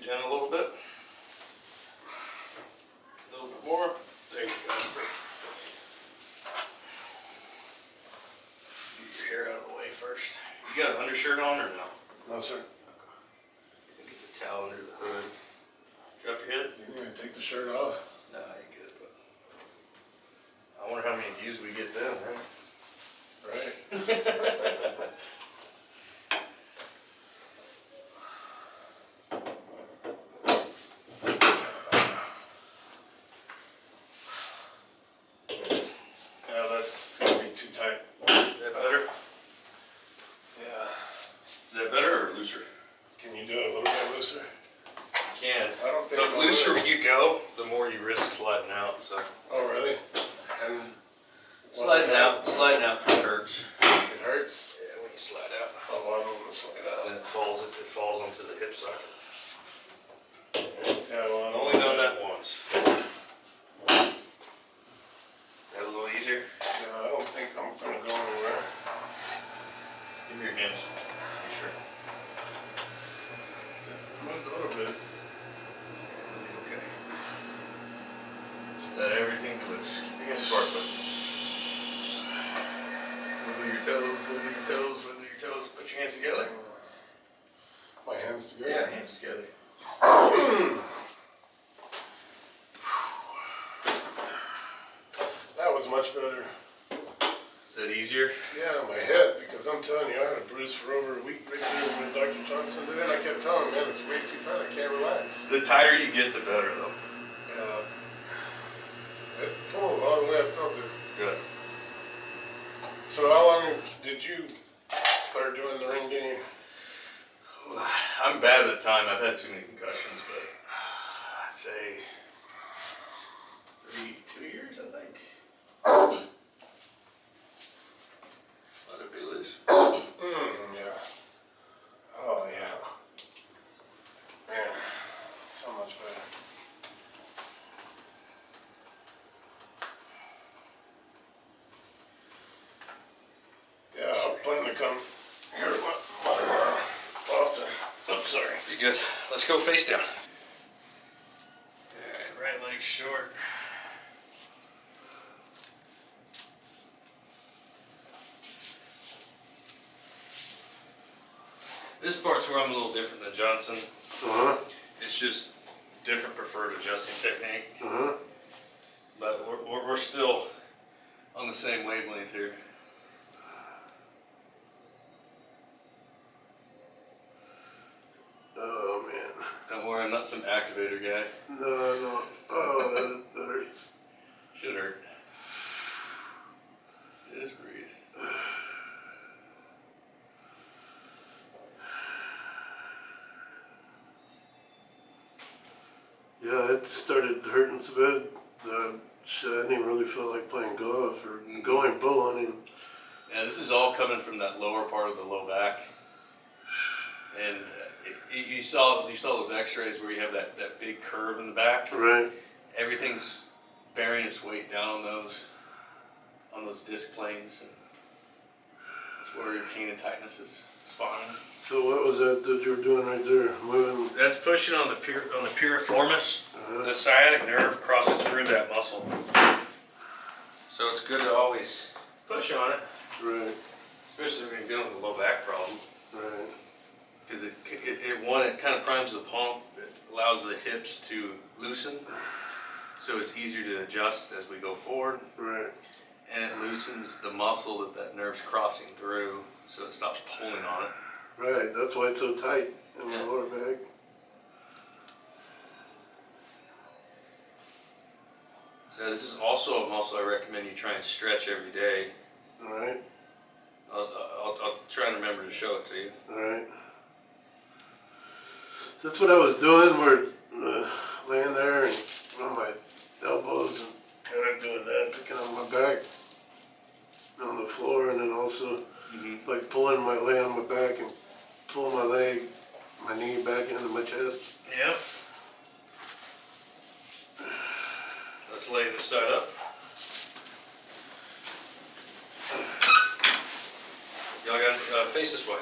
it down a little bit. A little bit more. There you go. Get your hair out of the way first. You got an undershirt on or no? No, sir. Okay. Get the towel under the hood. Drop your head. You're going to take the shirt off? Nah, you good, but I wonder how many views we get then, right? Right. Yeah, that's going to be too tight. Is that better? Yeah. Is that better or looser? Can you do it a little bit looser? You can. I don't think The looser you go, the more you risk sliding out. So. Oh, really? And Sliding out kind of hurts. It hurts? Yeah, when you slide out. Oh, I don't want to slide out. Then it falls onto the hip socket. Yeah, well, I've only done that once. That a little easier? Yeah, I don't think I'm going to go anywhere. Give me your hands. Are you sure? Moved a little bit. Okay. Is that everything? Keeping it apart, but wiggle your toes, wiggle your toes, wiggle your toes. Put your hands together. My hands together? Yeah, hands together. That was much better. Is that easier? Yeah, my head, because I'm telling you, I had a bruise for over a week right there with Dr. Johnson. But then I kept telling him, man, it's way too tight. I can't relax. The tighter you get, the better, though. Yeah. Come on, all the way I felt it. Good. So how long did you start doing the ring game? I'm bad at the time. I've had too many concussions, but I'd say 2 years, I think. Let it be loose. Yeah. Oh, yeah. Man, so much better. Yeah, I'm planning to come here often. I'm sorry. You're good. Let's go face down. Alright, right leg short. This part's where I'm a little different than Johnson. It's just different preferred adjusting technique. But we're still on the same wavelength here. Oh, man. Don't worry, I'm not some activator guy. No. Oh, that hurts. Should hurt. Just breathe. Yeah, it started hurting so bad. I didn't even really feel like playing golf or going bull hunting. Yeah, this is all coming from that lower part of the low back. And you saw those x-rays where you have that big curve in the back. Right. Everything's bearing its weight down on those disc planes. And that's where your pain and tightness is spawning. So what was that you were doing right there? Moving? That's pushing on the piriformis. The sciatic nerve crosses through that muscle. So it's good to always push on it. Right. Especially when you're dealing with a low back problem. Right. Because it kind of primes the pump. It allows the hips to loosen. So it's easier to adjust as we go forward. Right. And it loosens the muscle that nerve's crossing through. So it stops pulling on it. Right. That's why it's so tight in Yeah. the lower back. So this is also a muscle I recommend you try and stretch every day. All right. I'll try and remember to show it to you. All right. That's what I was doing. We're laying there and on my elbows and kind of doing that, picking on my back on the floor, and then also like lay on my back and pulling my leg, my knee back into my chest. Yep. Let's lay this side up. Y'all got face this way.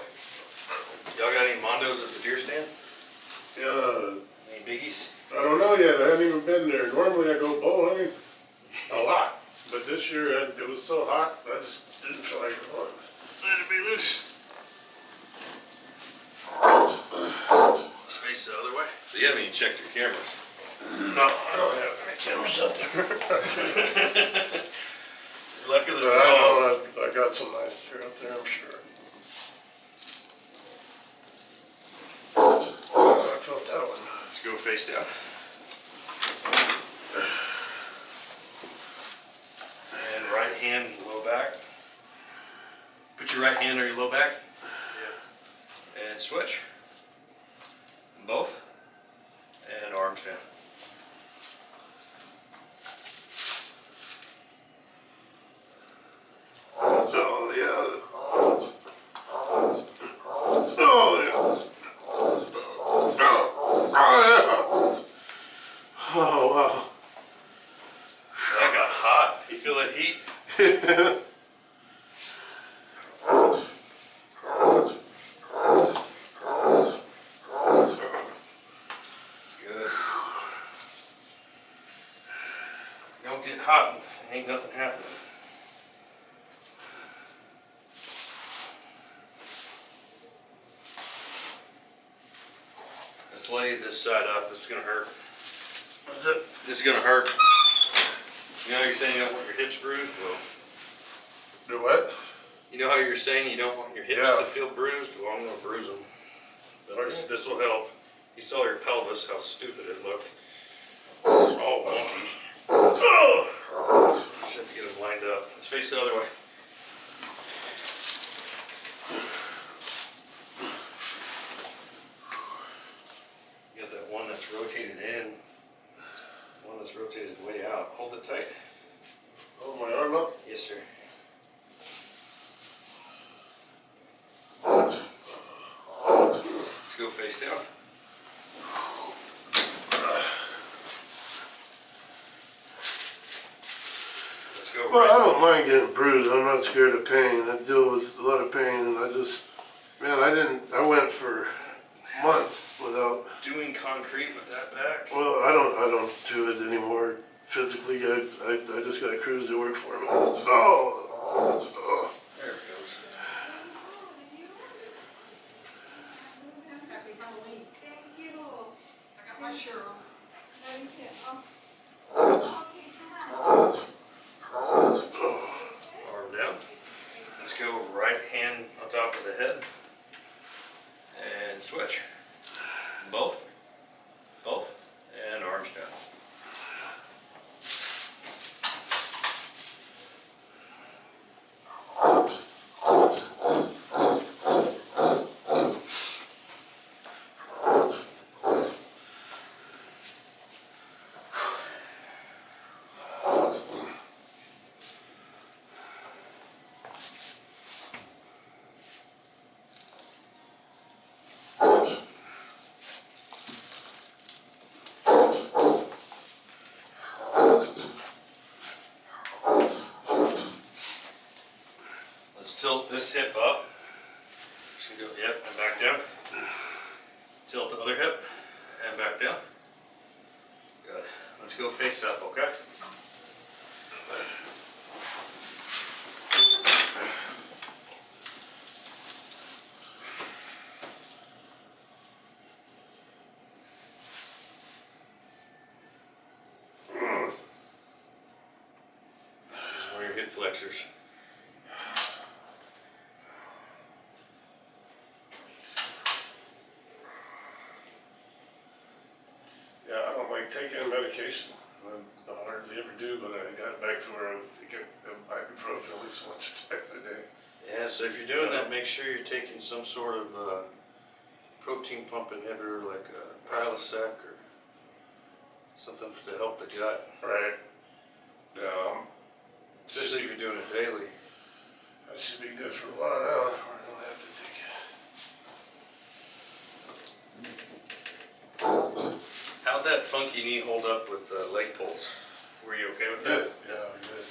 Y'all got any Mondos at the deer stand? Any biggies? I don't know yet. I haven't even been there. Normally I go bowling a lot, but this year it was so hot I just didn't feel like going. Let it be loose. Let's face the other way. So you haven't even checked your cameras. No, I don't have any cameras out there. Luck of the But draw. I know I got some nice deer up there, I'm sure. I felt that one. Let's go face down. And right hand low back. Put your right hand on your low back. Yeah. And switch. Both. And arms down. Oh, yeah. Oh, yeah. Oh, yeah. Oh, wow. That got hot. You feel that heat? It's good. You don't get hot, ain't nothing happening. Let's lay this side up. This is gonna hurt. Is it? This is gonna hurt. You know how you're saying you don't want your hips bruised? Well, Do what? you know how you're saying you don't want your hips Yeah. to feel bruised? Well, I'm gonna bruise them. But this will help. You saw your pelvis, how stupid it looked. All wonky. Oh! Just have to get them lined up. Let's face the other way. You got that one that's rotated in, one that's rotated way out. Hold it tight. Hold my arm up. Yes, sir. Let's go face down. Let's go Well, I right. don't mind getting bruised. I'm not scared of pain. I deal with a lot of pain, and I went for months without. Doing concrete with that back. Well, I don't do it anymore. Physically, I just got crews that work for me. Oh. There it goes. Happy Halloween. Thank you. I got my Chiro. Thank you. Okay, come on. Arm down. Let's go right hand on top of the head. And switch. Both. Both. And arms down. Let's tilt this hip up. Just gonna go, yep, and back down. Tilt the other hip and back down. Good. Let's go face up, okay? This is where your hip flexors. Yeah, I don't like taking medication. I hardly ever do, but I got back to where I was taking ibuprofen at least once or twice a day. Yeah, so if you're doing that, make sure you're taking some sort of protein pump inhibitor like Prilosec or something to help the gut. Right. Yeah, Especially if you're doing it daily. I should be good for a while now. I don't have to take it. How'd that funky knee hold up with leg pulls? Were you okay with Good. that? Yeah, good.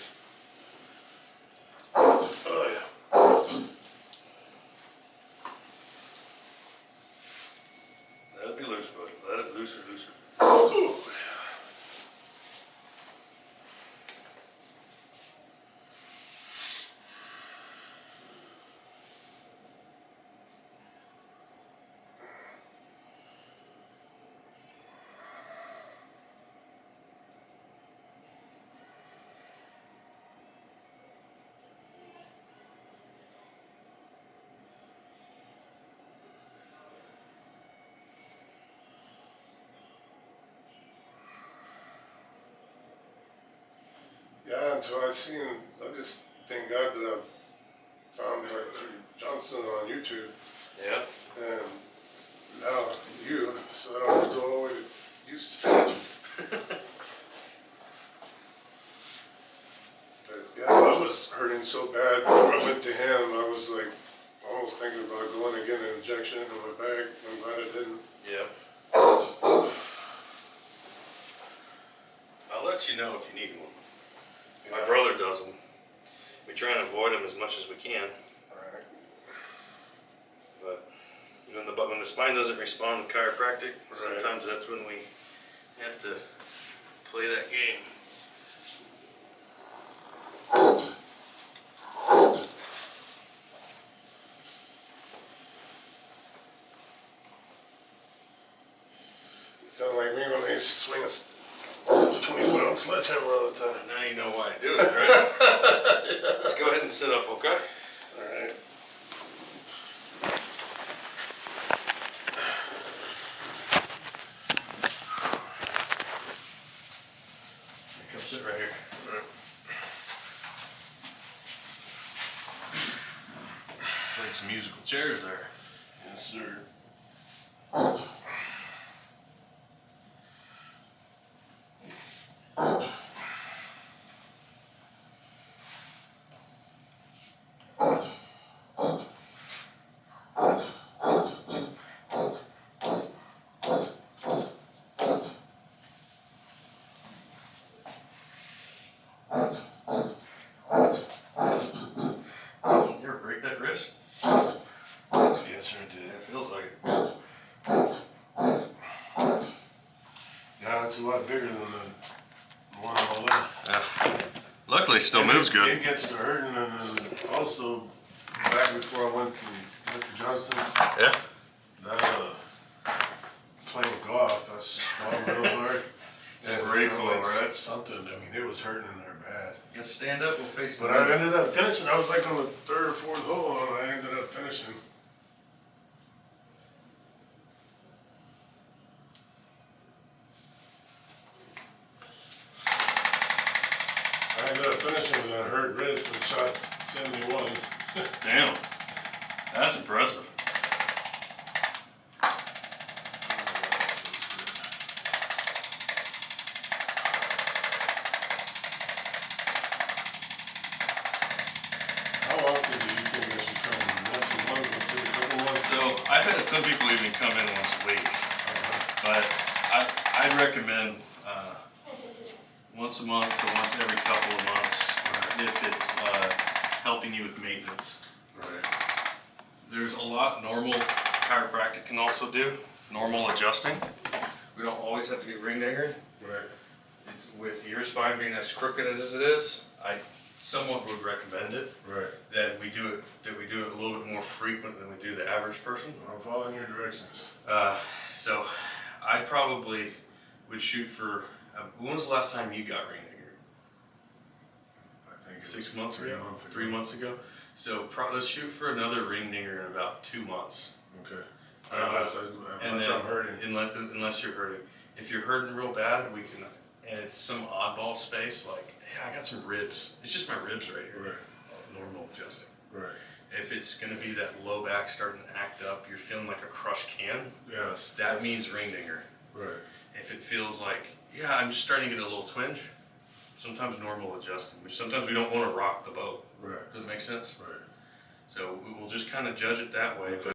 Oh yeah. Let it be loose, buddy. Let it looser, looser. so I just thank God that I've found Johnson on YouTube Yeah. and now you, so I don't have to go all the way to Houston. But yeah, I was hurting so bad before I went to him. I was like almost thinking about going and getting an injection in my back. I'm glad I didn't. Yeah. I'll let you know if you need one. My Yeah. brother does them. We try and avoid them as much as we can. Alright. But when the spine doesn't respond to chiropractic, Right. sometimes that's when we have to play that game. Sound like me when I used to swing a 20-pound sledgehammer all the time. Now you know why I do it, right? Let's go ahead and sit up, okay? Alright. Come sit right here. Played some musical chairs there. Yes, sir. You ever break that wrist? Yes, sir, I Yeah, did. it feels like it. Yeah, it's a lot bigger than the one on the left. Yeah. Luckily, it still moves good. It gets to hurting, and then also back before I went to Johnson's, Yeah. that playing golf, that's swung real hard. And Very I cool, like right? something. I mean, it was hurting in there bad. You stand up, we'll face the But I ended up finishing. I was like on the third or fourth hole, and I ended up finishing. I ended up finishing with that hurt wrist and shot 71. Damn. That's impressive. How often do you think I should come? Once a month, once every couple months? So I've had some people even come in once a week, but I'd recommend once a month or once every couple of months if it's helping you with maintenance. Right. There's a lot normal chiropractic can also do, normal adjusting. We don't always have to get ring dingered. Right. With your spine being as crooked as it is, I somewhat would recommend it. Right. That we do it a little bit more frequent than we do the average person. I'm following your directions. So I probably would shoot for. When was the last time you got ring dingered? I think it 6 was months 3 ago. months ago. 3 months ago. So let's shoot for another ring dinger in about 2 months. Okay. Unless Unless I'm hurting. Unless you're hurting. If you're hurting real bad, we can. And it's some oddball space, like, yeah, I got some ribs. It's just my ribs right here. Right. Normal adjusting. Right. If it's gonna be that low back starting to act up, you're feeling like a crushed can, Yes. that means ring dinger. Right. If it feels like, yeah, I'm just starting to get a little twinge, sometimes normal adjusting, which sometimes we don't wanna rock the boat. Right. Does that make sense? Right. So we'll just kind of judge it that way, but